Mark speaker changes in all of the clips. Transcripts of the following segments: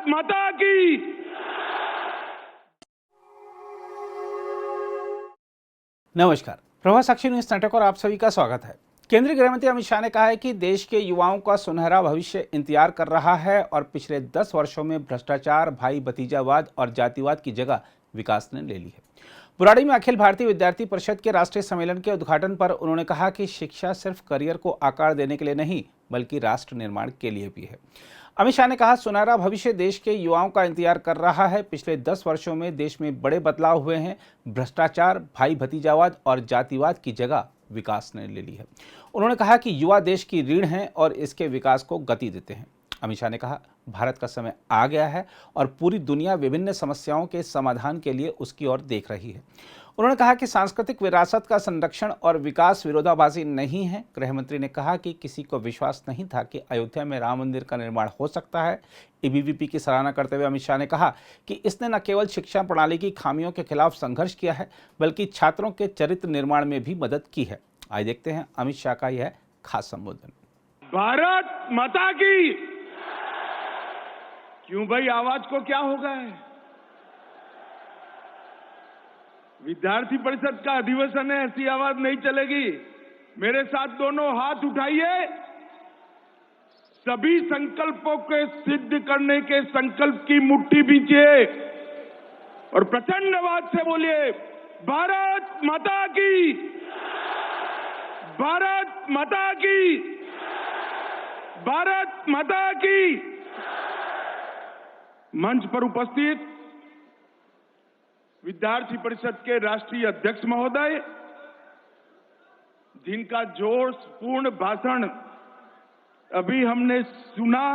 Speaker 1: माता की।
Speaker 2: नमस्कार, प्रभा साक्षी न्यूज नाटक और आप सभी का स्वागत है। केंद्रीय गृहमंत्री अमित शाह ने कहा है कि देश के युवाओं का सुनहरा भविष्य इंतजार कर रहा है और पिछले 10 वर्षों में भ्रष्टाचार, भाई भतीजावाद और जातिवाद की जगह विकास ने ले ली है। बुराड़ी में अखिल भारतीय विद्यार्थी परिषद के राष्ट्रीय सम्मेलन के उद्घाटन पर उन्होंने कहा कि शिक्षा सिर्फ करियर को आकार देने के लिए नहीं बल्कि राष्ट्र निर्माण के लिए भी है। अमित शाह ने कहा, सुनहरा भविष्य देश के युवाओं का इंतजार कर रहा है। पिछले 10 वर्षों में देश में बड़े बदलाव हुए हैं। भ्रष्टाचार, भाई भतीजावाद और जातिवाद की जगह विकास ने ले ली है। उन्होंने कहा कि युवा देश की रीढ़ हैं और इसके विकास को गति देते हैं। अमित शाह ने कहा, भारत का समय आ गया है और पूरी दुनिया विभिन्न समस्याओं के समाधान के लिए उसकी ओर देख रही है। उन्होंने कहा कि सांस्कृतिक विरासत का संरक्षण और विकास विरोधाभासी नहीं है। गृहमंत्री ने कहा कि किसी को विश्वास नहीं था कि अयोध्या में राम मंदिर का निर्माण हो सकता है। एबीवीपी की सराहना करते हुए अमित शाह ने कहा कि इसने न केवल शिक्षा प्रणाली की खामियों के खिलाफ संघर्ष किया है बल्कि छात्रों के चरित्र निर्माण में भी मदद की है। आइए देखते हैं अमित शाह का यह खास संबोधन।
Speaker 1: भारत माता की। क्यों भाई, आवाज को क्या हो गया है? विद्यार्थी परिषद का अधिवेशन है, ऐसी आवाज नहीं चलेगी। मेरे साथ दोनों हाथ उठाइए। सभी संकल्पों के सिद्ध करने के संकल्प की मुट्ठी बीजिए और प्रचंड आवाज से बोलिए, भारत माता की, भारत माता की, भारत माता की। मंच पर उपस्थित विद्यार्थी परिषद के राष्ट्रीय अध्यक्ष महोदय, जिनका जोशपूर्ण भाषण अभी हमने सुना,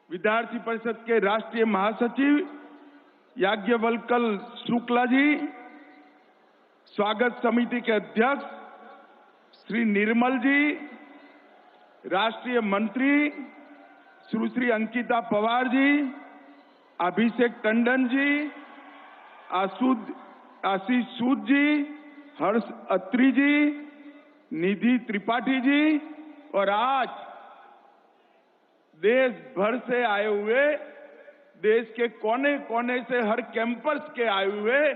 Speaker 1: विद्यार्थी परिषद के राष्ट्रीय महासचिव याज्ञवल्क्य शुक्ला जी, स्वागत समिति के अध्यक्ष श्री निर्मल जी, राष्ट्रीय मंत्री सुश्री अंकिता पवार जी, अभिषेक टंडन जी, आशीष सूद जी, हर्ष अत्री जी, निधि त्रिपाठी जी और आज देश भर से आए हुए, देश के कोने कोने से, हर कैंपस के आए हुए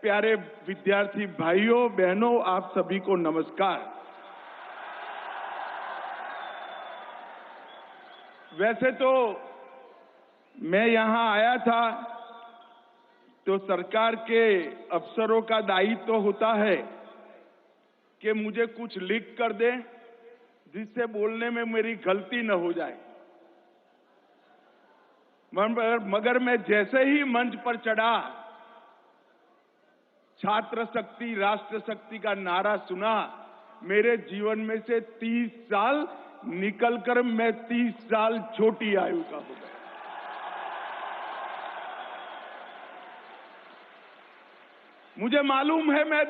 Speaker 1: प्यारे विद्यार्थी भाइयों बहनों, आप सभी को नमस्कार। वैसे तो मैं यहां आया था तो सरकार के अफसरों का दायित्व तो होता है कि मुझे कुछ लिख कर दें जिससे बोलने में मेरी गलती न हो जाए, मगर मैं जैसे ही मंच पर चढ़ा, छात्र शक्ति राष्ट्र शक्ति का नारा सुना, मेरे जीवन में से 30 साल निकलकर मैं 30 साल छोटी आयु का हो गया। मुझे मालूम है मैं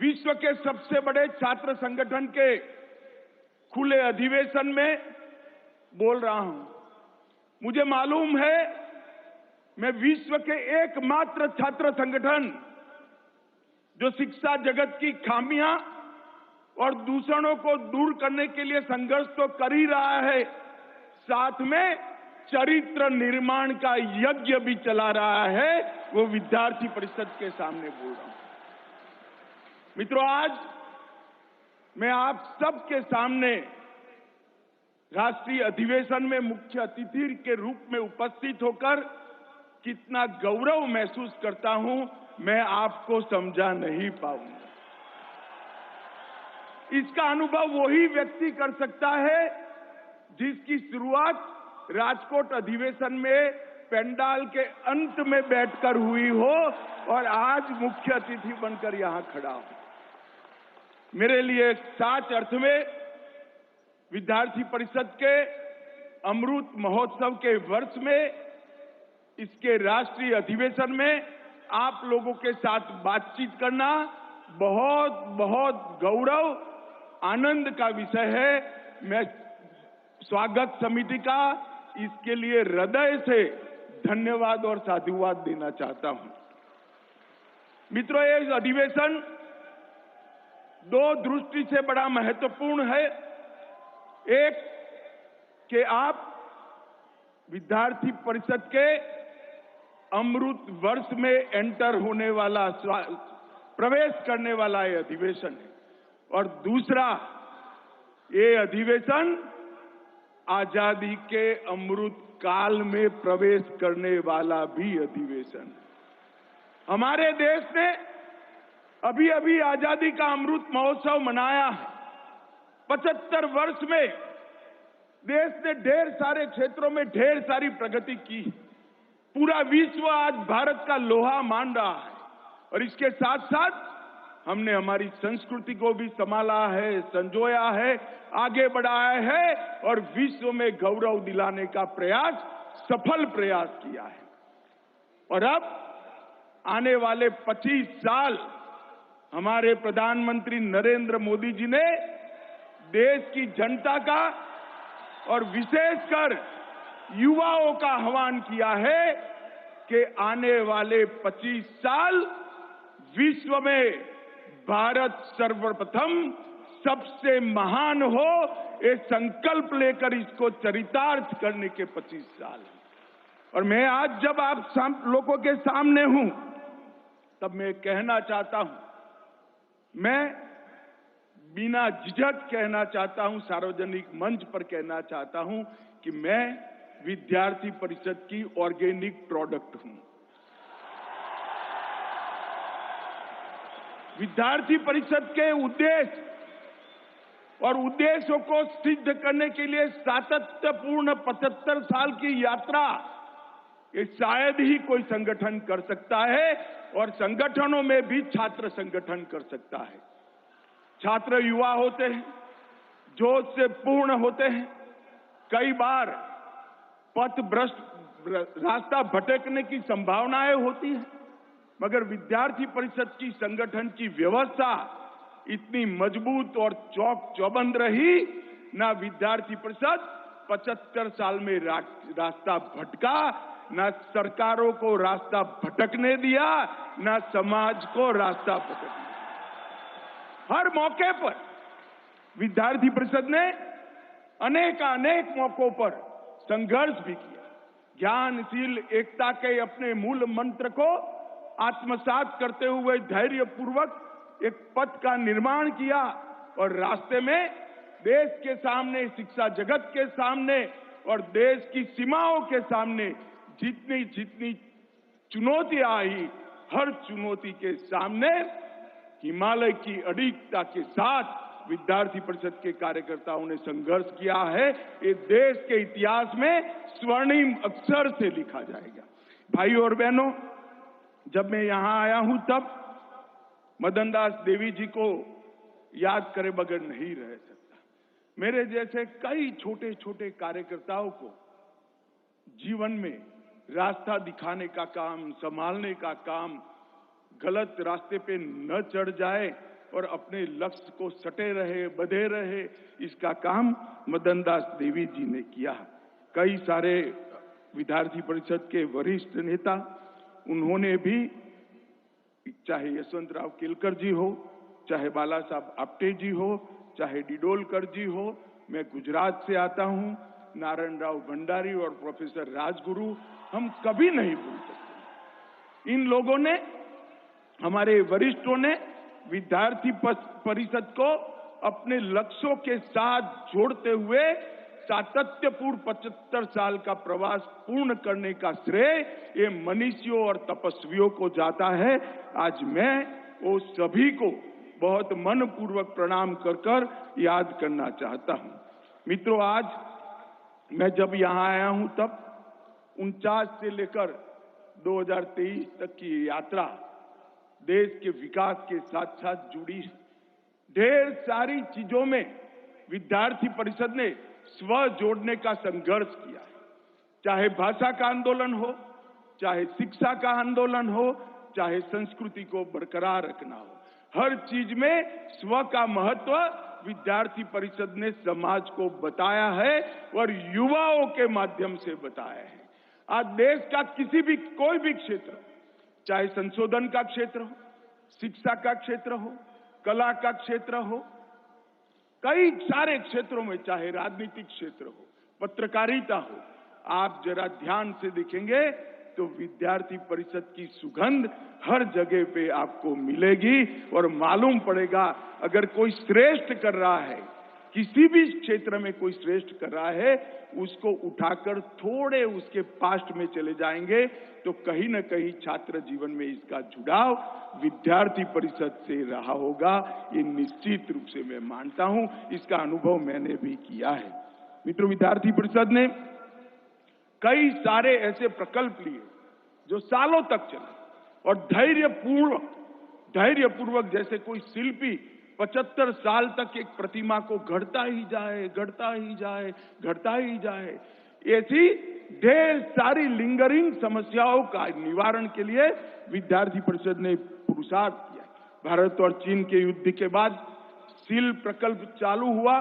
Speaker 1: विश्व के सबसे बड़े छात्र संगठन के खुले अधिवेशन में बोल रहा हूं। मुझे मालूम है मैं विश्व के एकमात्र छात्र संगठन जो शिक्षा जगत की खामियां और दूषणों को दूर करने के लिए संघर्ष तो कर ही रहा है, साथ में चरित्र निर्माण का यज्ञ भी चला रहा है, वो विद्यार्थी परिषद के सामने बोल रहा हूं। मित्रों, आज मैं आप सबके सामने राष्ट्रीय अधिवेशन में मुख्य अतिथि के रूप में उपस्थित होकर कितना गौरव महसूस करता हूं, मैं आपको समझा नहीं पाऊंगा। इसका अनुभव वही व्यक्ति कर सकता है जिसकी शुरुआत राजकोट अधिवेशन में पंडाल के अंत में बैठकर हुई हो और आज मुख्य अतिथि बनकर यहां खड़ा हो। मेरे लिए सच अर्थ में विद्यार्थी परिषद के अमृत महोत्सव के वर्ष में, इसके राष्ट्रीय अधिवेशन में आप लोगों के साथ बातचीत करना बहुत बहुत गौरव, आनंद का विषय है। मैं स्वागत समिति का इसके लिए हृदय से धन्यवाद और साधुवाद देना चाहता हूं। मित्रों, ये अधिवेशन दो दृष्टि से बड़ा महत्वपूर्ण है। एक कि आप विद्यार्थी परिषद के अमृत वर्ष में एंटर होने वाला, प्रवेश करने वाला ये अधिवेशन है। और दूसरा, ये अधिवेशन आजादी के अमृत काल में प्रवेश करने वाला भी अधिवेशन है। हमारे देश ने अभी अभी आजादी का अमृत महोत्सव मनाया है। 75 वर्ष में देश ने ढेर सारे क्षेत्रों में ढेर सारी प्रगति की। पूरा विश्व आज भारत का लोहा मान रहा है और इसके साथ साथ हमने हमारी संस्कृति को भी संभाला है, संजोया है, आगे बढ़ाया है और विश्व में गौरव दिलाने का प्रयास, सफल प्रयास किया है। और अब आने वाले 25 साल हमारे प्रधानमंत्री नरेंद्र मोदी जी ने देश की जनता का और विशेषकर युवाओं का आह्वान किया है कि आने वाले 25 साल विश्व में भारत सर्वप्रथम सबसे महान हो, ये संकल्प लेकर इसको चरितार्थ करने के 25 साल। और मैं आज जब आप लोगों के सामने हूं तब मैं कहना चाहता हूं, मैं बिना झिझक कहना चाहता हूं, सार्वजनिक मंच पर कहना चाहता हूं कि मैं विद्यार्थी परिषद की ऑर्गेनिक प्रोडक्ट हूं। विद्यार्थी परिषद के उद्देश्य और उद्देश्यों को सिद्ध करने के लिए सातत्यपूर्ण 75 साल की यात्रा, ये शायद ही कोई संगठन कर सकता है और संगठनों में भी छात्र संगठन कर सकता है। छात्र युवा होते हैं, जोश से पूर्ण होते हैं, कई बार पथ भ्रष्ट, रास्ता भटकने की संभावनाएं होती है, मगर विद्यार्थी परिषद की संगठन की व्यवस्था इतनी मजबूत और चौक चौबंद रही, ना विद्यार्थी परिषद 75 साल में रास्ता भटका, ना सरकारों को रास्ता भटकने दिया, ना समाज को रास्ता भटकने। हर मौके पर विद्यार्थी परिषद ने अनेक मौकों पर संघर्ष भी किया। ज्ञानशील एकता के अपने मूल मंत्र को आत्मसात करते हुए धैर्यपूर्वक एक पथ का निर्माण किया और रास्ते में देश के सामने, शिक्षा जगत के सामने और देश की सीमाओं के सामने जितनी चुनौतियां आई, हर चुनौती के सामने हिमालय की अडिगता के साथ विद्यार्थी परिषद के कार्यकर्ताओं ने संघर्ष किया है। ये देश के इतिहास में स्वर्णिम अक्षर से लिखा जाएगा। भाइयों और बहनों, जब मैं यहां आया हूं तब मदन दास देवी जी को याद करे बगैर नहीं रह सकता। मेरे जैसे कई छोटे छोटे कार्यकर्ताओं को जीवन में रास्ता दिखाने का काम, संभालने का काम, गलत रास्ते पे न चढ़ जाए और अपने लक्ष्य को सटे रहे, बंधे रहे, इसका काम मदन दास देवी जी ने किया। कई सारे विद्यार्थी परिषद के वरिष्ठ नेता, उन्होंने भी, चाहे यशवंतराव केलकर जी हो, चाहे बाला साहब आप्टे जी हो, चाहे डिडोलकर जी हो, मैं गुजरात से आता हूं, नारायण राव भंडारी और प्रोफेसर राजगुरु, हम कभी नहीं भूल सकते। इन लोगों ने, हमारे वरिष्ठों ने विद्यार्थी परिषद को अपने लक्ष्यों के साथ जोड़ते हुए सातत्यपूर्ण 75 साल का प्रवास पूर्ण करने का श्रेय ये मनीषियों और तपस्वियों को जाता है। आज मैं वो सभी को बहुत मनपूर्वक प्रणाम कर याद करना चाहता हूं। मित्रों, आज मैं जब यहां आया हूं तब 49 से लेकर 2023 तक की यात्रा देश के विकास के साथ साथ जुड़ी है। ढेर सारी चीजों में विद्यार्थी परिषद ने स्व जोड़ने का संघर्ष किया है। चाहे भाषा का आंदोलन हो, चाहे शिक्षा का आंदोलन हो, चाहे संस्कृति को बरकरार रखना हो, हर चीज में स्व का महत्व विद्यार्थी परिषद ने समाज को बताया है और युवाओं के माध्यम से बताया है। आज देश का किसी भी, कोई भी क्षेत्र, चाहे संशोधन का क्षेत्र हो, शिक्षा का क्षेत्र हो, कला का क्षेत्र हो, कई सारे क्षेत्रों में, चाहे राजनीतिक क्षेत्र हो, पत्रकारिता हो, आप जरा ध्यान से देखेंगे तो विद्यार्थी परिषद की सुगंध हर जगह पे आपको मिलेगी और मालूम पड़ेगा अगर कोई श्रेष्ठ कर रहा है, किसी भी क्षेत्र में कोई श्रेष्ठ कर रहा है, उसको उठाकर थोड़े उसके पास्ट में चले जाएंगे तो कहीं न कहीं छात्र जीवन में इसका जुड़ाव विद्यार्थी परिषद से रहा होगा। ये निश्चित रूप से मैं मानता हूं, इसका अनुभव मैंने भी किया है। मित्रों, विद्यार्थी परिषद ने कई सारे ऐसे प्रकल्प लिए जो सालों तक चले और धैर्यपूर्वक जैसे कोई शिल्पी 75 साल तक एक प्रतिमा को गढ़ता ही जाए, ऐसी ढेर सारी लिंगरिंग समस्याओं का निवारण के लिए विद्यार्थी परिषद ने पुरुषार्थ किया। भारत और चीन के युद्ध के बाद सील प्रकल्प चालू हुआ,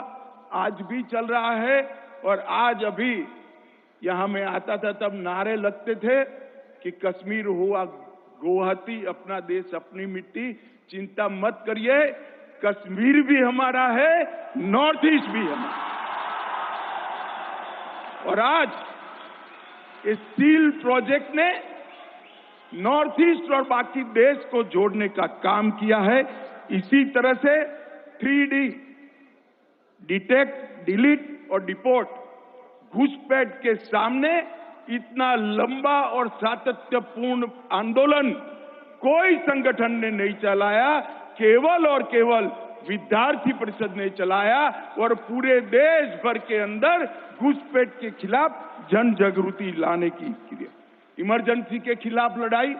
Speaker 1: आज भी चल रहा है। और आज अभी यहां मैं आता था तब नारे लगते थे कि कश्मीर हुआ गुवाहाटी, अपना देश अपनी मिट्टी, चिंता मत करिए, कश्मीर भी हमारा है, नॉर्थ ईस्ट भी हमारा। और आज इस स्टील प्रोजेक्ट ने नॉर्थ ईस्ट और बाकी देश को जोड़ने का काम किया है। इसी तरह से 3D डिटेक्ट, डिलीट और डिपोर्ट घुसपैठ के सामने इतना लंबा और सातत्यपूर्ण आंदोलन कोई संगठन ने नहीं चलाया, केवल और केवल विद्यार्थी परिषद ने चलाया और पूरे देश भर के अंदर घुसपैठ के खिलाफ जन जागृति लाने की क्रिया। इमरजेंसी के खिलाफ लड़ाई,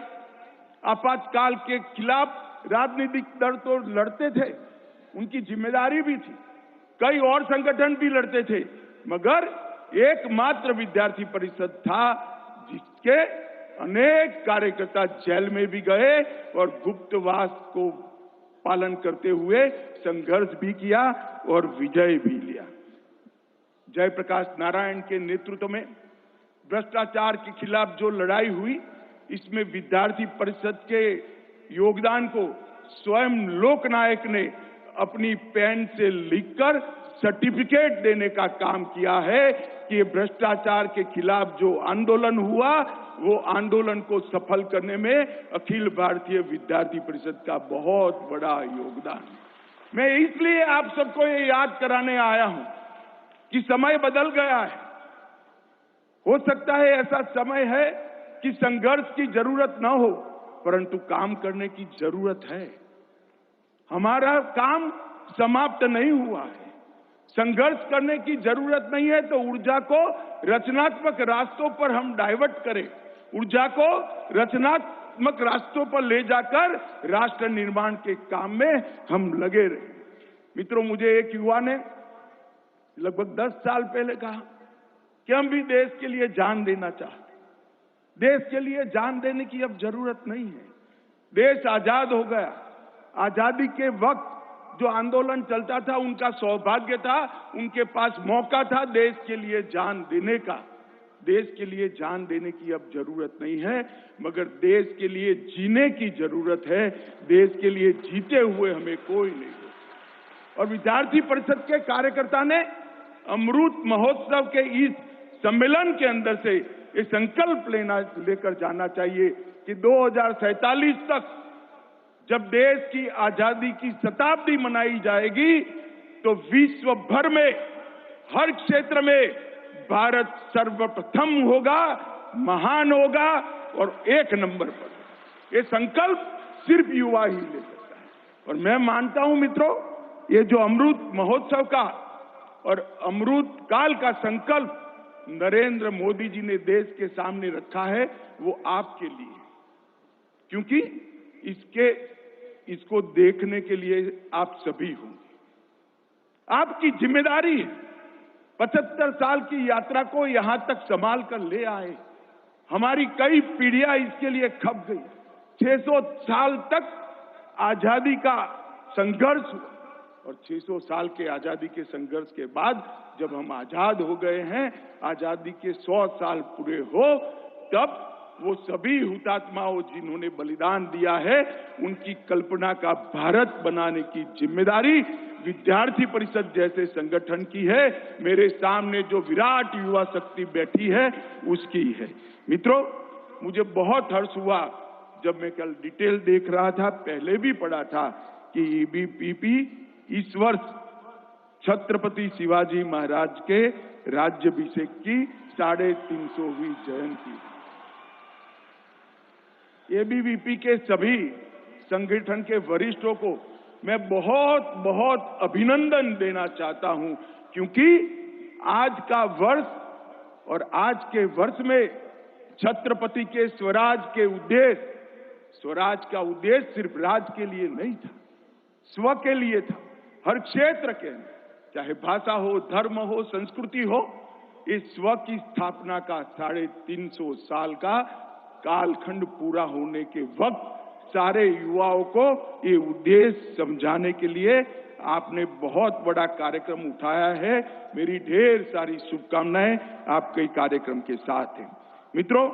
Speaker 1: आपातकाल के खिलाफ राजनीतिक दल तो लड़ते थे, उनकी जिम्मेदारी भी थी, कई और संगठन भी लड़ते थे, मगर एकमात्र विद्यार्थी परिषद था जिसके अनेक कार्यकर्ता जेल में भी गए और गुप्तवास को पालन करते हुए संघर्ष भी किया और विजय भी लिया। जयप्रकाश नारायण के नेतृत्व में भ्रष्टाचार के खिलाफ जो लड़ाई हुई, इसमें विद्यार्थी परिषद के योगदान को स्वयं लोकनायक ने अपनी पेन से लिखकर सर्टिफिकेट देने का काम किया है कि भ्रष्टाचार के खिलाफ जो आंदोलन हुआ वो आंदोलन को सफल करने में अखिल भारतीय विद्यार्थी परिषद का बहुत बड़ा योगदान है। मैं इसलिए आप सबको ये याद कराने आया हूं कि समय बदल गया है। हो सकता है ऐसा समय है कि संघर्ष की जरूरत न हो, परंतु काम करने की जरूरत है। हमारा काम समाप्त नहीं हुआ है, संघर्ष करने की जरूरत नहीं है, तो ऊर्जा को रचनात्मक रास्तों पर हम डाइवर्ट करें, ऊर्जा को रचनात्मक रास्तों पर ले जाकर राष्ट्र निर्माण के काम में हम लगे रहे। मित्रों, मुझे एक युवा ने लगभग 10 साल पहले कहा कि हम भी देश के लिए जान देना चाहते। देश के लिए जान देने की अब जरूरत नहीं है, देश आजाद हो गया। आजादी के वक्त जो आंदोलन चलता था उनका सौभाग्य था, उनके पास मौका था देश के लिए जान देने का। देश के लिए जान देने की अब जरूरत नहीं है, मगर देश के लिए जीने की जरूरत है। देश के लिए जीते हुए हमें कोई नहीं है। और विद्यार्थी परिषद के कार्यकर्ता ने अमृत महोत्सव के इस सम्मेलन के अंदर से ये संकल्प लेकर जाना चाहिए कि 2047 तक जब देश की आजादी की शताब्दी मनाई जाएगी तो विश्व भर में हर क्षेत्र में भारत सर्वप्रथम होगा, महान होगा और एक नंबर पर। ये संकल्प सिर्फ युवा ही ले सकता है। और मैं मानता हूं मित्रों, ये जो अमृत महोत्सव का और अमृत काल का संकल्प नरेंद्र मोदी जी ने देश के सामने रखा है, वो आपके लिए, क्योंकि इसको देखने के लिए आप सभी होंगे। आपकी जिम्मेदारी है 75 साल की यात्रा को यहां तक संभाल कर ले आए। हमारी कई पीढ़ियां इसके लिए खप गई। 600 साल तक आजादी का संघर्ष हुआ और 600 साल के आजादी के संघर्ष के बाद जब हम आजाद हो गए हैं, आजादी के 100 साल पूरे हो, तब वो सभी हुतात्माओं जिन्होंने बलिदान दिया है, उनकी कल्पना का भारत बनाने की जिम्मेदारी विद्यार्थी परिषद जैसे संगठन की है, मेरे सामने जो विराट युवा शक्ति बैठी है उसकी है। मित्रों, मुझे बहुत हर्ष हुआ जब मैं कल डिटेल देख रहा था, पहले भी पढ़ा था कि ईबीपीपी इस वर्ष छत्रपति शिवाजी महाराज के राज्याभिषेक की 350वीं जयंती। एबीवीपी के सभी संगठन के वरिष्ठों को मैं बहुत बहुत अभिनंदन देना चाहता हूं, क्योंकि आज का वर्ष और आज के वर्ष में छत्रपति के स्वराज के उद्देश्य, स्वराज का उद्देश्य सिर्फ राज के लिए नहीं था, स्व के लिए था। हर क्षेत्र के, चाहे भाषा हो, धर्म हो, संस्कृति हो, इस स्व की स्थापना का 350 साल का कालखंड पूरा होने के वक्त सारे युवाओं को ये उद्देश्य समझाने के लिए आपने बहुत बड़ा कार्यक्रम उठाया है। मेरी ढेर सारी शुभकामनाएं आपके कार्यक्रम के साथ हैं। मित्रों,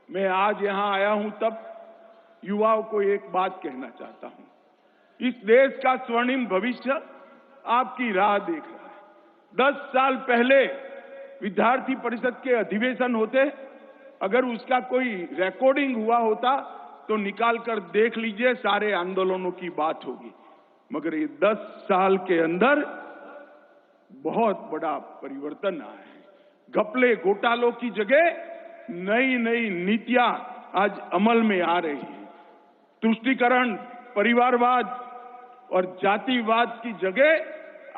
Speaker 1: मैं आज यहां आया हूं तब युवाओं को एक बात कहना चाहता हूं। इस देश का स्वर्णिम भविष्य आपकी राह देख रहा है। 10 साल पहले विद्यार्थी परिषद के अधिवेशन होते, अगर उसका कोई रिकॉर्डिंग हुआ होता तो निकाल कर देख लीजिए, सारे आंदोलनों की बात होगी। मगर ये 10 साल के अंदर बहुत बड़ा परिवर्तन आया है। घपले घोटालों की जगह नई नई नीतियां आज अमल में आ रही है। तुष्टीकरण, परिवारवाद और जातिवाद की जगह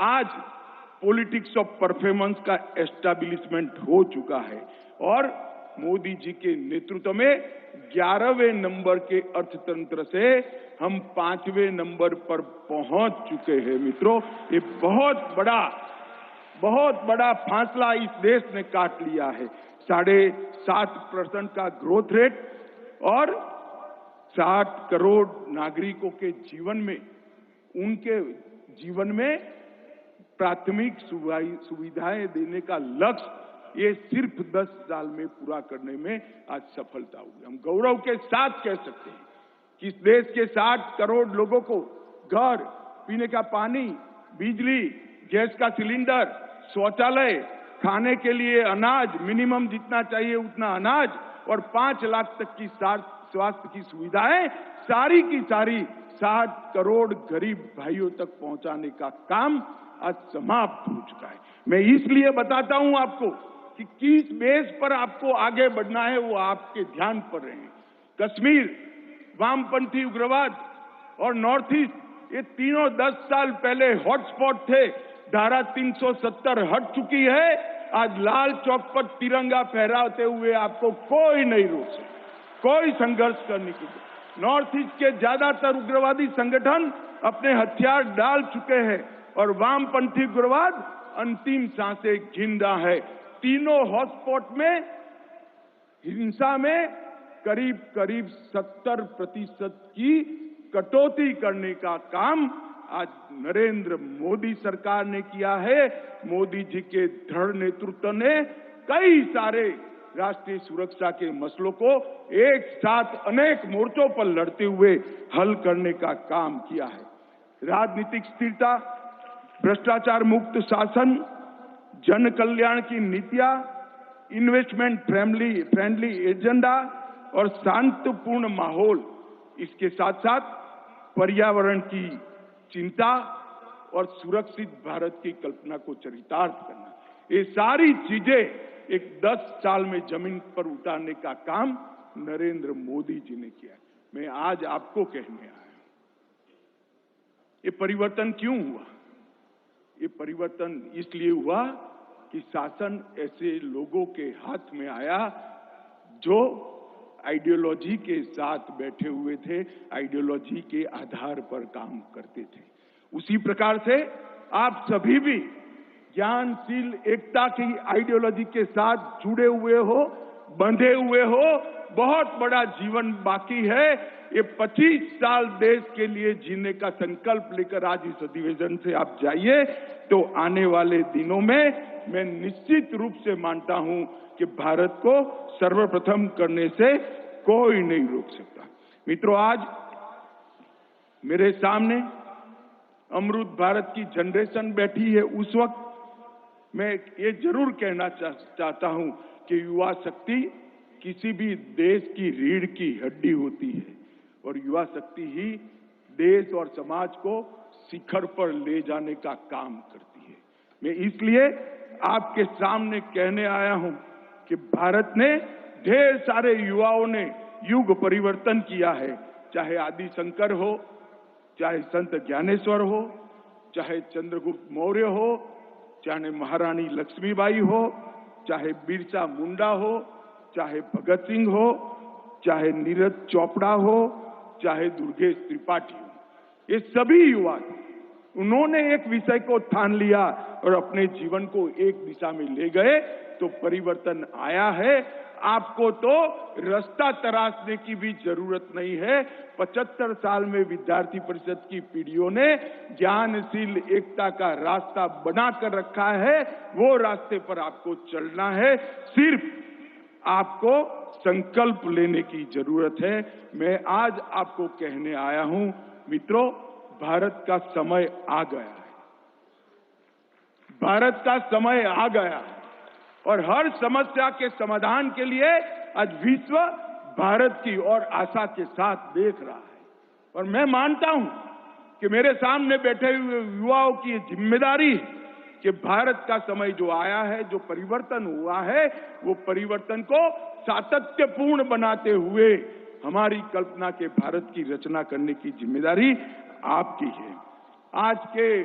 Speaker 1: आज पॉलिटिक्स ऑफ परफॉर्मेंस का एस्टैब्लिशमेंट हो चुका है और मोदी जी के नेतृत्व में 11वें नंबर के अर्थतंत्र से हम 5वें नंबर पर पहुंच चुके हैं। मित्रों, ये बहुत बड़ा फासला इस देश ने काट लिया है। 7.5% का ग्रोथ रेट और 60 करोड़ नागरिकों के जीवन में, उनके जीवन में प्राथमिक सुविधाएं देने का लक्ष्य ये सिर्फ 10 साल में पूरा करने में आज सफलता हुई। हम गौरव के साथ कह सकते हैं कि इस देश के 60 करोड़ लोगों को घर, पीने का पानी, बिजली, गैस का सिलेंडर, शौचालय, खाने के लिए अनाज, मिनिमम जितना चाहिए उतना अनाज और 5 लाख तक की स्वास्थ्य की सुविधाएं सारी की सारी 60 करोड़ गरीब भाइयों तक पहुंचाने का काम आज समाप्त हो चुका है। मैं इसलिए बताता हूं आपको कि किस बेस पर आपको आगे बढ़ना है, वो आपके ध्यान पर रहे। कश्मीर, वामपंथी उग्रवाद और नॉर्थ ईस्ट, ये तीनों 10 साल पहले हॉटस्पॉट थे। धारा 370 हट चुकी है। आज लाल चौक पर तिरंगा फहराते हुए आपको कोई नहीं रोक सकता, कोई संघर्ष करने की। नॉर्थ ईस्ट के ज्यादातर उग्रवादी संगठन अपने हथियार डाल चुके हैं और वामपंथी उग्रवाद अंतिम सांसें गिन रहा है। तीनों हॉटस्पॉट में हिंसा में करीब 70% की कटौती करने का काम आज नरेंद्र मोदी सरकार ने किया है। मोदी जी के दृढ़ नेतृत्व ने कई सारे राष्ट्रीय सुरक्षा के मसलों को एक साथ अनेक मोर्चों पर लड़ते हुए हल करने का काम किया है। राजनीतिक स्थिरता, भ्रष्टाचार मुक्त शासन, जन कल्याण की नीतियां, इन्वेस्टमेंट फ्रेंडली एजेंडा और शांतिपूर्ण माहौल, इसके साथ साथ पर्यावरण की चिंता और सुरक्षित भारत की कल्पना को चरितार्थ करना, ये सारी चीजें एक 10 साल में जमीन पर उतारने का काम नरेंद्र मोदी जी ने किया। मैं आज आपको कहने आया हूं, ये परिवर्तन क्यों हुआ? ये परिवर्तन इसलिए हुआ कि शासन ऐसे लोगों के हाथ में आया जो आइडियोलॉजी के साथ बैठे हुए थे, आइडियोलॉजी के आधार पर काम करते थे। उसी प्रकार से आप सभी भी ज्ञानशील एकता की आइडियोलॉजी के साथ जुड़े हुए हो, बंधे हुए हो। बहुत बड़ा जीवन बाकी है। ये 25 साल देश के लिए जीने का संकल्प लेकर आज इस अधिवेशन से आप जाइए तो आने वाले दिनों में मैं निश्चित रूप से मानता हूं कि भारत को सर्वप्रथम करने से कोई नहीं रोक सकता। मित्रों, आज मेरे सामने अमृत भारत की जनरेशन बैठी है, उस वक्त मैं ये जरूर कहना चाहता हूं कि युवा शक्ति किसी भी देश की रीढ़ की हड्डी होती है और युवा शक्ति ही देश और समाज को शिखर पर ले जाने का काम करती है। मैं इसलिए आपके सामने कहने आया हूं कि भारत ने ढेर सारे युवाओं ने युग परिवर्तन किया है, चाहे आदि शंकर हो, चाहे संत ज्ञानेश्वर हो, चाहे चंद्रगुप्त मौर्य हो, चाहे महारानी लक्ष्मीबाई हो, चाहे बिरसा मुंडा हो, चाहे भगत सिंह हो, चाहे नीरज चोपड़ा हो, चाहे दुर्गेश त्रिपाठी हो। ये सभी युवा उन्होंने एक विषय को ठान लिया और अपने जीवन को एक दिशा में ले गए तो परिवर्तन आया है। आपको तो रास्ता तराशने की भी जरूरत नहीं है। 75 साल में विद्यार्थी परिषद की पीढ़ियों ने ज्ञानशील एकता का रास्ता बनाकर रखा है, वो रास्ते पर आपको चलना है। सिर्फ आपको संकल्प लेने की जरूरत है। मैं आज आपको कहने आया हूं, मित्रों, भारत का समय आ गया है। भारत का समय आ गया है और हर समस्या के समाधान के लिए आज विश्व भारत की ओर आशा के साथ देख रहा है। और मैं मानता हूं कि मेरे सामने बैठे हुए युवाओं की ये जिम्मेदारी है कि भारत का समय जो आया है, जो परिवर्तन हुआ है, वो परिवर्तन को सातत्यपूर्ण बनाते हुए हमारी कल्पना के भारत की रचना करने की जिम्मेदारी आपकी है। आज के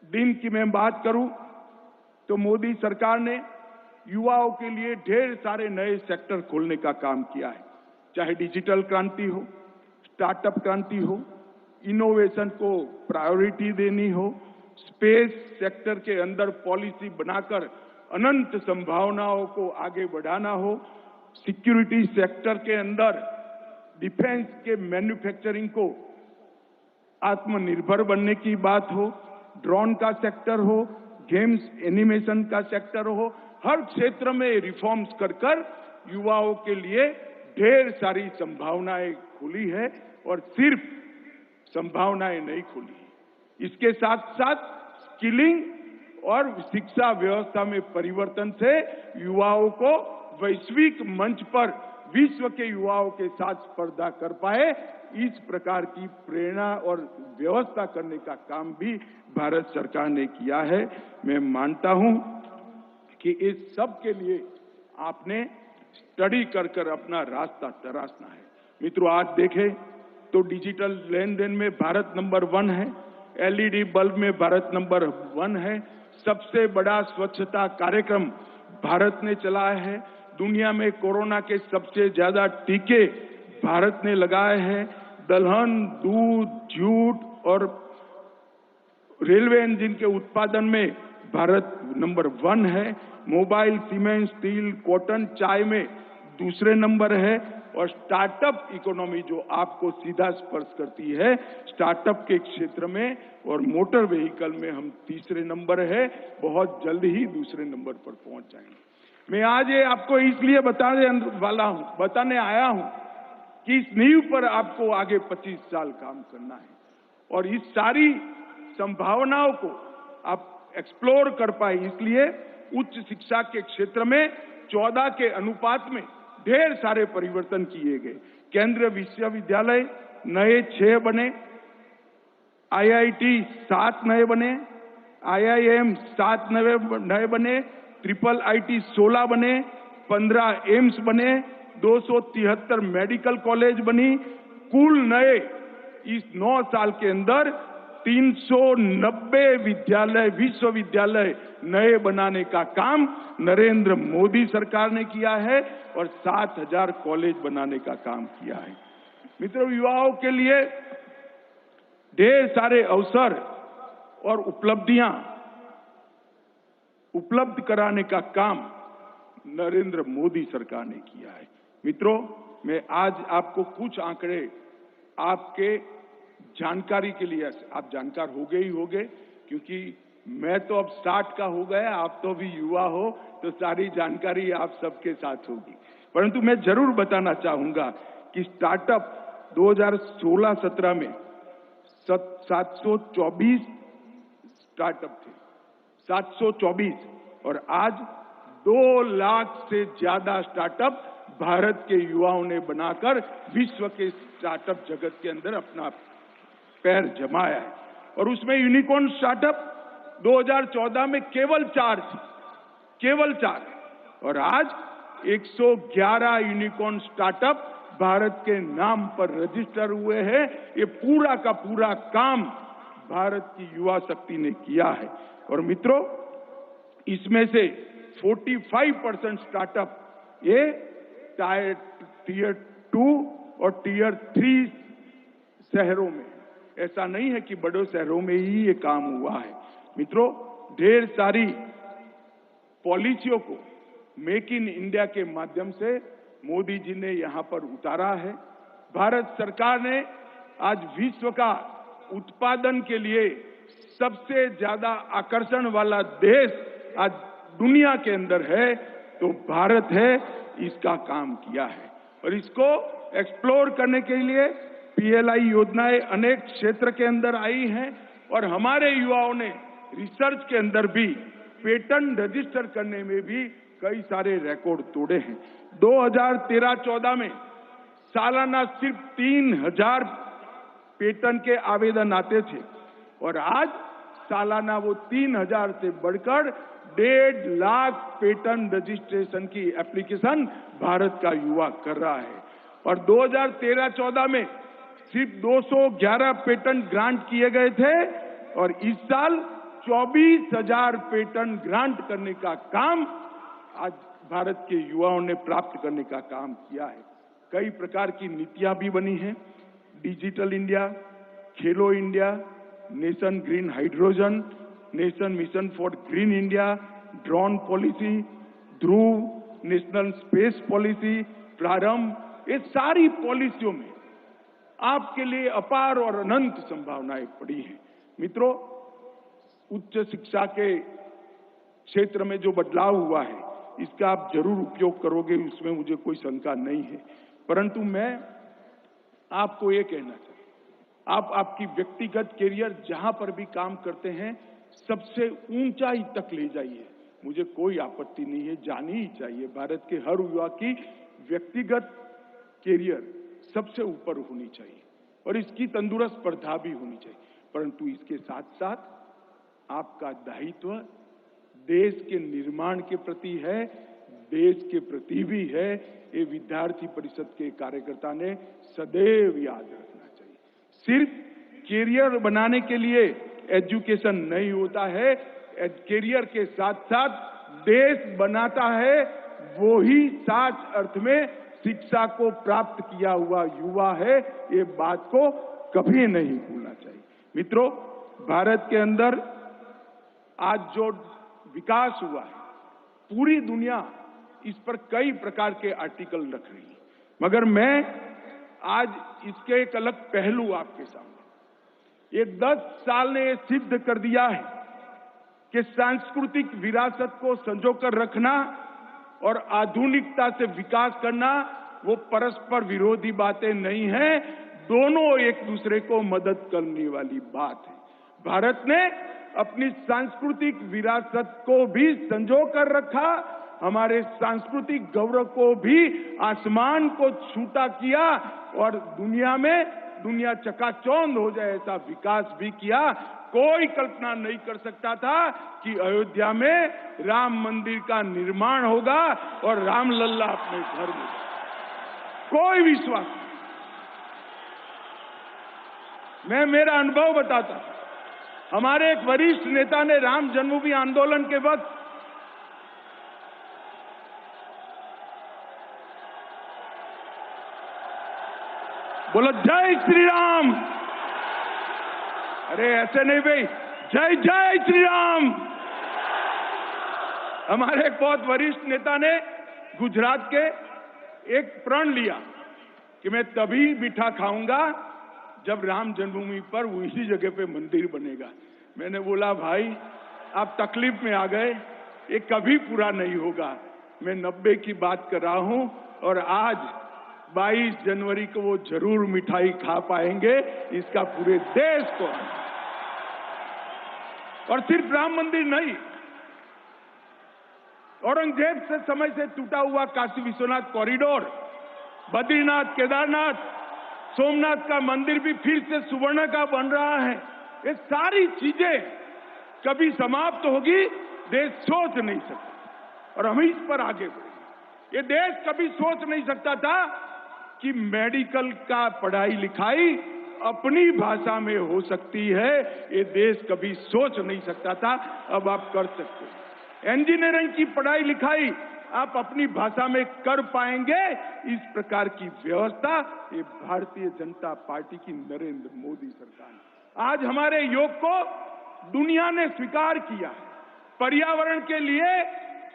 Speaker 1: दिन की मैं बात करूं तो मोदी सरकार ने युवाओं के लिए ढेर सारे नए सेक्टर खोलने का काम किया है, चाहे डिजिटल क्रांति हो, स्टार्टअप क्रांति हो, इनोवेशन को प्रायोरिटी देनी हो, स्पेस सेक्टर के अंदर पॉलिसी बनाकर अनंत संभावनाओं को आगे बढ़ाना हो, सिक्योरिटी सेक्टर के अंदर डिफेंस के मैन्युफैक्चरिंग को आत्मनिर्भर बनने की बात हो, ड्रोन का सेक्टर हो, गेम्स एनिमेशन का सेक्टर हो, हर क्षेत्र में रिफॉर्म्स कर युवाओं के लिए ढेर सारी संभावनाएं खुली है और सिर्फ संभावनाएं नहीं खुली। इसके साथ साथ स्किलिंग और शिक्षा व्यवस्था में परिवर्तन से युवाओं को वैश्विक मंच पर विश्व के युवाओं के साथ स्पर्धा कर पाए, इस प्रकार की प्रेरणा और व्यवस्था करने का काम भी भारत सरकार ने किया है। मैं मानता हूं कि इस सब के लिए आपने स्टडी कर अपना रास्ता तराशना है। मित्रों, आज देखें तो डिजिटल लेन देन में भारत नंबर 1 है, एलईडी बल्ब में भारत नंबर 1 है, सबसे बड़ा स्वच्छता कार्यक्रम भारत ने चलाया है, दुनिया में कोरोना के सबसे ज्यादा टीके भारत ने लगाए हैं, दलहन, दूध, जूट और रेलवे इंजन के उत्पादन में भारत नंबर 1 है, मोबाइल, सीमेंट, स्टील, कॉटन, चाय में दूसरे नंबर है और स्टार्टअप इकोनॉमी जो आपको सीधा स्पर्श करती है, स्टार्टअप के क्षेत्र में और मोटर व्हीकल में हम तीसरे नंबर है, बहुत जल्द ही दूसरे नंबर पर पहुंच जाएंगे। मैं आज ये आपको इसलिए बताने आया हूं कि इस नींव पर आपको आगे 25 साल काम करना है और इस सारी संभावनाओं को आप एक्सप्लोर कर पाए, इसलिए उच्च शिक्षा के क्षेत्र में 14 के अनुपात में ढेर सारे परिवर्तन किए गए। केंद्रीय विश्वविद्यालय नए 6 बने, आईआईटी 7 नए बने, आईआईएम 7 नए बने, ट्रिपल आईटी 16 बने, 15 एम्स बने, 273 मेडिकल कॉलेज बनी, कुल नए इस 9 साल के अंदर 390 विश्वविद्यालय नए बनाने का काम नरेंद्र मोदी सरकार ने किया है और 7000 कॉलेज बनाने का काम किया है। मित्रों, युवाओं के लिए ढेर सारे अवसर और उपलब्धियां उपलब्ध कराने का काम नरेंद्र मोदी सरकार ने किया है। मित्रों, मैं आज आपको कुछ आंकड़े आपके जानकारी के लिए, आप जानकार हो गए ही होंगे क्योंकि मैं तो अब 60 का हो गया, आप तो भी युवा हो तो सारी जानकारी आप सबके साथ होगी, परंतु मैं जरूर बताना चाहूंगा कि स्टार्टअप 2016-17 में 724 स्टार्टअप थे, 724, और आज 2 लाख से ज्यादा स्टार्टअप भारत के युवाओं ने बनाकर विश्व के स्टार्टअप जगत के अंदर अपना पैर जमाया है। और उसमें यूनिकॉर्न स्टार्टअप 2014 में केवल 4 थे, केवल 4, और आज 111 यूनिकॉर्न स्टार्टअप भारत के नाम पर रजिस्टर हुए हैं। ये पूरा का पूरा काम भारत की युवा शक्ति ने किया है। और मित्रों, इसमें से 45% स्टार्टअप ये टीयर 2 और टीयर 3 शहरों में, ऐसा नहीं है कि बड़े शहरों में ही ये काम हुआ है। मित्रों, ढेर सारी पॉलिसियों को मेक इन इंडिया के माध्यम से मोदी जी ने यहां पर उतारा है। भारत सरकार ने आज विश्व का उत्पादन के लिए सबसे ज्यादा आकर्षण वाला देश आज दुनिया के अंदर है तो भारत है, इसका काम किया है। और इसको एक्सप्लोर करने के लिए PLI योजनाएं अनेक क्षेत्र के अंदर आई हैं और हमारे युवाओं ने रिसर्च के अंदर भी पेटेंट रजिस्टर करने में भी कई सारे रिकॉर्ड तोड़े हैं। 2013-14 में सालाना सिर्फ 3000 पेटेंट के आवेदन आते थे और आज सालाना वो 3000 से बढ़कर 1.5 लाख पेटेंट रजिस्ट्रेशन की एप्लीकेशन भारत का युवा कर रहा है। और 2013-14 में सिर्फ 211 पेटेंट ग्रांट किए गए थे और इस साल 24,000 पेटेंट ग्रांट करने का काम आज भारत के युवाओं ने प्राप्त करने का काम किया है। कई प्रकार की नीतियां भी बनी हैं, digital India, Khelo India, nation green hydrogen, nation mission for green India, drone policy, Dhruv, national space policy, प्रारंभ, ये सारी पॉलिसियों में आपके लिए अपार और अनंत संभावनाएं पड़ी हैं। मित्रों, उच्च शिक्षा के क्षेत्र में जो बदलाव हुआ है इसका आप जरूर उपयोग करोगे, उसमें मुझे कोई शंका नहीं है। परंतु मैं आपको ये कहना चाहता हूं, आप आपकी व्यक्तिगत कैरियर जहां पर भी काम करते हैं सबसे ऊंचाई तक ले जाइए, मुझे कोई आपत्ति नहीं है, जानी ही चाहिए। भारत के हर युवा की व्यक्तिगत कैरियर सबसे ऊपर होनी चाहिए और इसकी तंदुरुस्त स्पर्धा भी होनी चाहिए। परंतु इसके साथ साथ आपका दायित्व देश के निर्माण के प्रति है, देश के प्रति भी है। ये विद्यार्थी परिषद के कार्यकर्ता ने सदैव याद रखना चाहिए। सिर्फ कैरियर बनाने के लिए एजुकेशन नहीं होता है, कैरियर के साथ साथ देश बनाता है, वो ही साच अर्थ में शिक्षा को प्राप्त किया हुआ युवा है। ये बात को कभी नहीं भूलना चाहिए। मित्रों, भारत के अंदर आज जो विकास हुआ है, पूरी दुनिया इस पर कई प्रकार के आर्टिकल रख रही है, मगर मैं आज इसके एक अलग पहलू आपके सामने, ये 10 साल ने सिद्ध कर दिया है कि सांस्कृतिक विरासत को संजोकर रखना और आधुनिकता से विकास करना वो परस्पर विरोधी बातें नहीं है, दोनों एक दूसरे को मदद करने वाली बात है। भारत ने अपनी सांस्कृतिक विरासत को भी संजो कर रखा, हमारे सांस्कृतिक गौरव को भी आसमान को छूता किया और दुनिया चकाचौंध हो जाए ऐसा विकास भी किया। कोई कल्पना नहीं कर सकता था कि अयोध्या में राम मंदिर का निर्माण होगा और राम लल्ला अपने घर में, कोई विश्वास नहीं। मैं मेरा अनुभव बताता, हमारे एक वरिष्ठ नेता ने राम जन्मभूमि आंदोलन के वक्त बोला जय श्री राम, अरे ऐसे नहीं भाई, जय जय श्री राम। हमारे एक बहुत वरिष्ठ नेता ने गुजरात के एक प्रण लिया कि मैं तभी मीठा खाऊंगा जब राम जन्मभूमि पर उसी जगह पे मंदिर बनेगा। मैंने बोला भाई आप तकलीफ में आ गए, ये कभी पूरा नहीं होगा। मैं 90 की बात कर रहा हूं और आज 22 जनवरी को वो जरूर मिठाई खा पाएंगे, इसका पूरे देश को। और सिर्फ राम मंदिर नहीं, औरंगजेब से समय से टूटा हुआ काशी विश्वनाथ कॉरिडोर, बद्रीनाथ, केदारनाथ, सोमनाथ का मंदिर भी फिर से सुवर्ण का बन रहा है। ये सारी चीजें कभी समाप्त होगी, देश सोच नहीं सकता और हम इस पर आगे बढ़े। ये देश कभी सोच नहीं सकता था कि मेडिकल का पढ़ाई लिखाई अपनी भाषा में हो सकती है। ये देश कभी सोच नहीं सकता था, अब आप कर सकते हैं। इंजीनियरिंग की पढ़ाई लिखाई आप अपनी भाषा में कर पाएंगे। इस प्रकार की व्यवस्था ये भारतीय जनता पार्टी की नरेंद्र मोदी सरकार ने, आज हमारे योग को दुनिया ने स्वीकार किया। पर्यावरण के लिए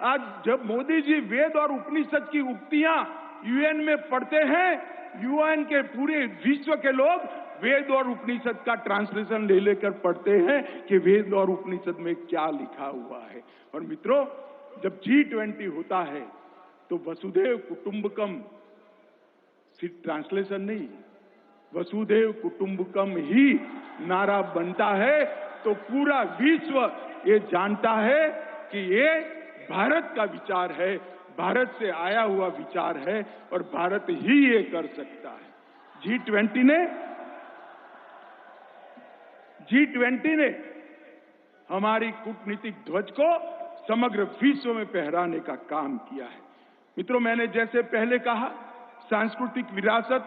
Speaker 1: आज जब मोदी जी वेद और उपनिषद की उक्तियां यूएन में पढ़ते हैं, यूएन के पूरे विश्व के लोग वेद और उपनिषद का ट्रांसलेशन ले लेकर पढ़ते हैं कि वेद और उपनिषद में क्या लिखा हुआ है। और मित्रों, जब G20 होता है तो वसुधैव कुटुंबकम सिर्फ ट्रांसलेशन नहीं, वसुधैव कुटुंबकम ही नारा बनता है। तो पूरा विश्व ये जानता है कि ये भारत का विचार है, भारत से आया हुआ विचार है और भारत ही ये कर सकता है। G20 ने हमारी कूटनीतिक ध्वज को समग्र विश्व में फहराने का काम किया है। मित्रों, मैंने जैसे पहले कहा, सांस्कृतिक विरासत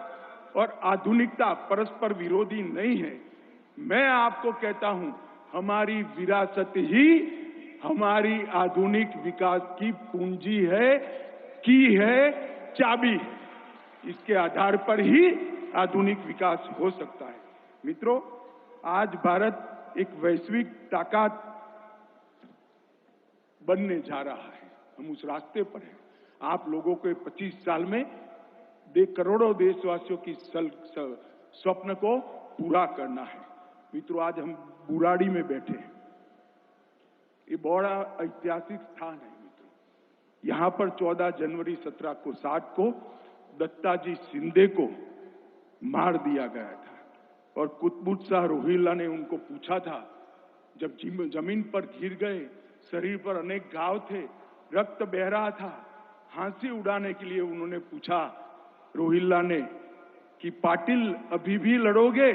Speaker 1: और आधुनिकता परस्पर विरोधी नहीं है। मैं आपको कहता हूं, हमारी विरासत ही हमारी आधुनिक विकास की पूंजी है, चाबी है। इसके आधार पर ही आधुनिक विकास हो सकता है। मित्रों, आज भारत एक वैश्विक ताकत बनने जा रहा है, हम उस रास्ते पर हैं। आप लोगों को 25 साल में करोड़ों देशवासियों की स्वप्न को पूरा करना है। मित्रों, आज हम बुराड़ी में बैठे हैं, ये बड़ा ऐतिहासिक स्थान है। मित्रों, यहां पर 14 जनवरी 1760 को दत्ताजी शिंदे को मार दिया गया था और कुतुबुद्दीन रोहिल्ला ने उनको पूछा था, जब जमीन पर गिर गए, शरीर पर अनेक घाव थे, रक्त बह रहा था, हंसी उड़ाने के लिए उन्होंने पूछा रोहिल्ला ने कि पाटिल अभी भी लड़ोगे?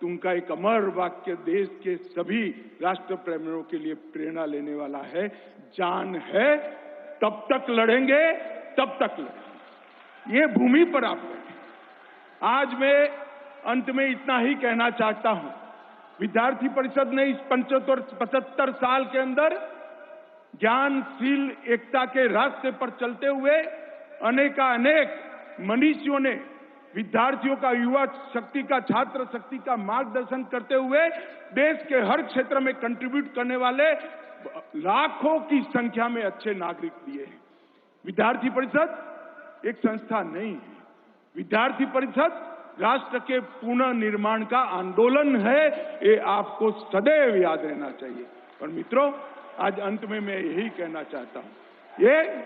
Speaker 1: तो उनका एक अमर वाक्य देश के सभी राष्ट्र प्रेमियों के लिए प्रेरणा लेने वाला है, जान है तब तक लड़ेंगे, तब तक लड़ेंगे। ये भूमि पर आप बैठे। आज मैं अंत में इतना ही कहना चाहता हूं, विद्यार्थी परिषद ने इस 75 साल के अंदर ज्ञानशील एकता के रास्ते पर चलते हुए अनेक मनीषियों ने विद्यार्थियों का, युवा शक्ति का, छात्र शक्ति का मार्गदर्शन करते हुए देश के हर क्षेत्र में कंट्रीब्यूट करने वाले लाखों की संख्या में अच्छे नागरिक दिए हैं। विद्यार्थी परिषद एक संस्था नहीं है, विद्यार्थी परिषद राष्ट्र के पुनर्निर्माण का आंदोलन है। ये आपको सदैव याद रहना चाहिए। और मित्रों, आज अंत में मैं यही कहना चाहता हूं, ये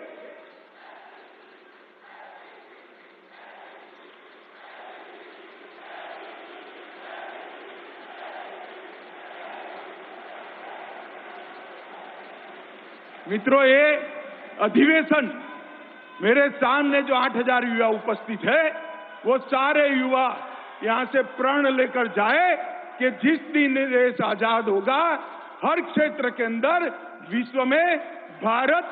Speaker 1: मित्रों, ये अधिवेशन मेरे सामने जो 8000 युवा उपस्थित है, वो सारे युवा यहां से प्रण लेकर जाए कि जिस दिन देश आजाद होगा, हर क्षेत्र के अंदर विश्व में भारत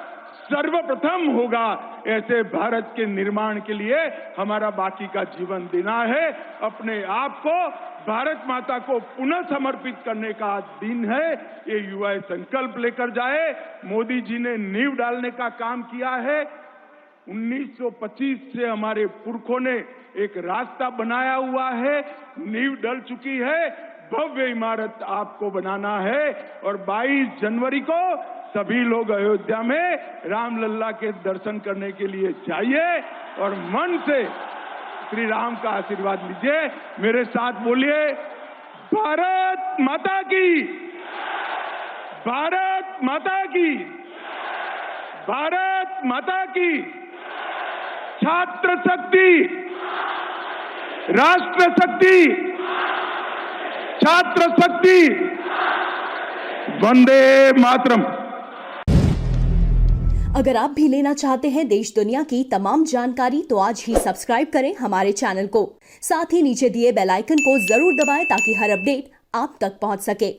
Speaker 1: सर्वप्रथम होगा। ऐसे भारत के निर्माण के लिए हमारा बाकी का जीवन देना है। अपने आप को भारत माता को पुनः समर्पित करने का दिन है। ये युवा संकल्प लेकर जाए। मोदी जी ने नींव डालने का काम किया है। 1925 से हमारे पुरखों ने एक रास्ता बनाया हुआ है, नींव डल चुकी है, भव्य इमारत आपको बनाना है। और 22 जनवरी को सभी लोग अयोध्या में रामलल्ला के दर्शन करने के लिए जाइए और मन से श्री राम का आशीर्वाद लीजिए। मेरे साथ बोलिए, भारत माता की, भारत माता की, भारत माता की। छात्र शक्ति राष्ट्र शक्ति, छात्र शक्ति, वंदे मातरम।
Speaker 3: अगर आप भी लेना चाहते हैं देश दुनिया की तमाम जानकारी तो आज ही सब्सक्राइब करें हमारे चैनल को। साथ ही नीचे दिए बेल आइकन को जरूर दबाएं ताकि हर अपडेट आप तक पहुंच सके।